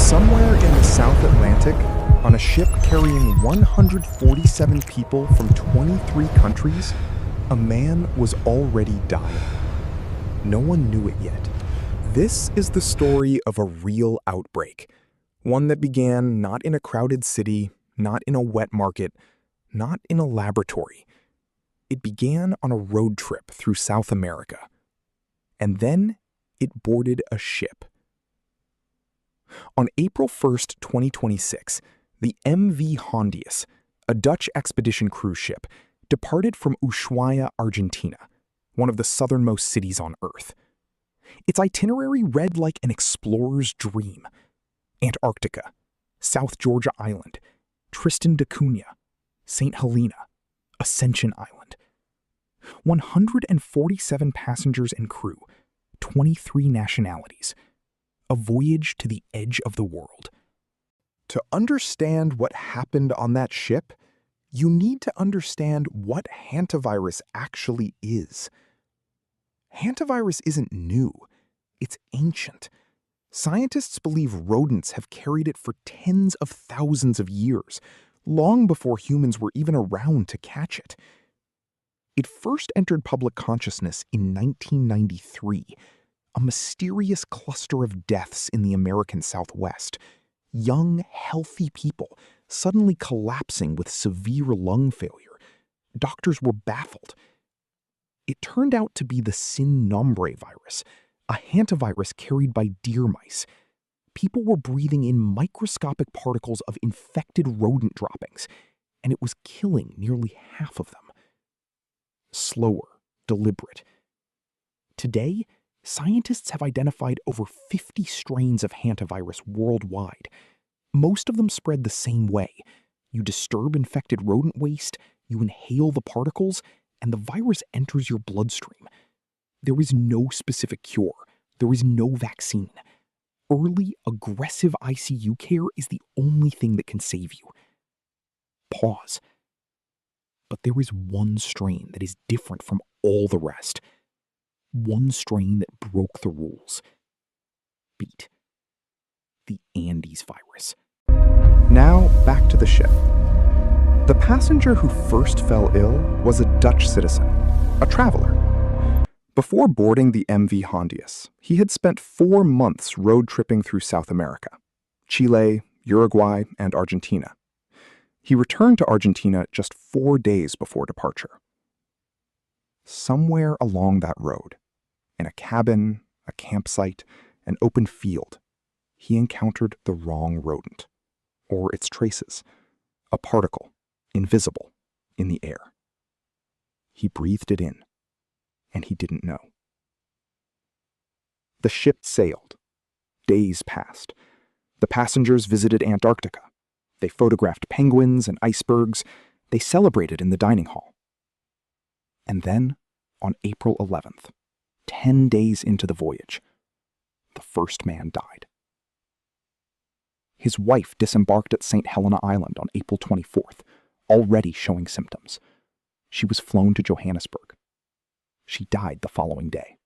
Somewhere in the South Atlantic, on a ship carrying 147 people from 23 countries, a man was already dying. No one knew it yet. This is the story of a real outbreak, one that began not in a crowded city, not in a wet market, not in a laboratory. It began on a road trip through South America. And then it boarded a ship. On April 1st, 2026, the MV Hondius, a Dutch expedition cruise ship, departed from Ushuaia, Argentina, one of the southernmost cities on Earth. Its itinerary read like an explorer's dream. Antarctica, South Georgia Island, Tristan da Cunha, St. Helena, Ascension Island. 147 passengers and crew, 23 nationalities. A voyage to the edge of the world. To understand what happened on that ship, you need to understand what hantavirus actually is. Hantavirus isn't new. It's ancient. Scientists believe rodents have carried it for tens of thousands of years, long before humans were even around to catch it. It first entered public consciousness in 1993, a mysterious cluster of deaths in the American Southwest. Young, healthy people suddenly collapsing with severe lung failure. Doctors were baffled. It turned out to be the sin nombre virus, a hantavirus carried by deer mice. People were breathing in microscopic particles of infected rodent droppings, and it was killing nearly half of them. Slower, deliberate. Today, scientists have identified over 50 strains of hantavirus worldwide. Most of them spread the same way. You disturb infected rodent waste, you inhale the particles, and the virus enters your bloodstream. There is no specific cure. There is no vaccine. Early, aggressive ICU care is the only thing that can save you. Pause. But there is one strain that is different from all the rest. One strain that broke the rules. Beat. The Andes virus. Now, back to the ship. The passenger who first fell ill was a Dutch citizen, a traveler. Before boarding the MV Hondius, he had spent 4 months road tripping through South America, Chile, Uruguay, and Argentina. He returned to Argentina just 4 days before departure. Somewhere along that road, in a cabin, a campsite, an open field, he encountered the wrong rodent, or its traces, a particle, invisible, in the air. He breathed it in, and he didn't know. The ship sailed. Days passed. The passengers visited Antarctica. They photographed penguins and icebergs. They celebrated in the dining hall. And then, on April 11th, 10 days into the voyage, the first man died. His wife disembarked at St. Helena Island on April 24th, already showing symptoms. She was flown to Johannesburg. She died the following day.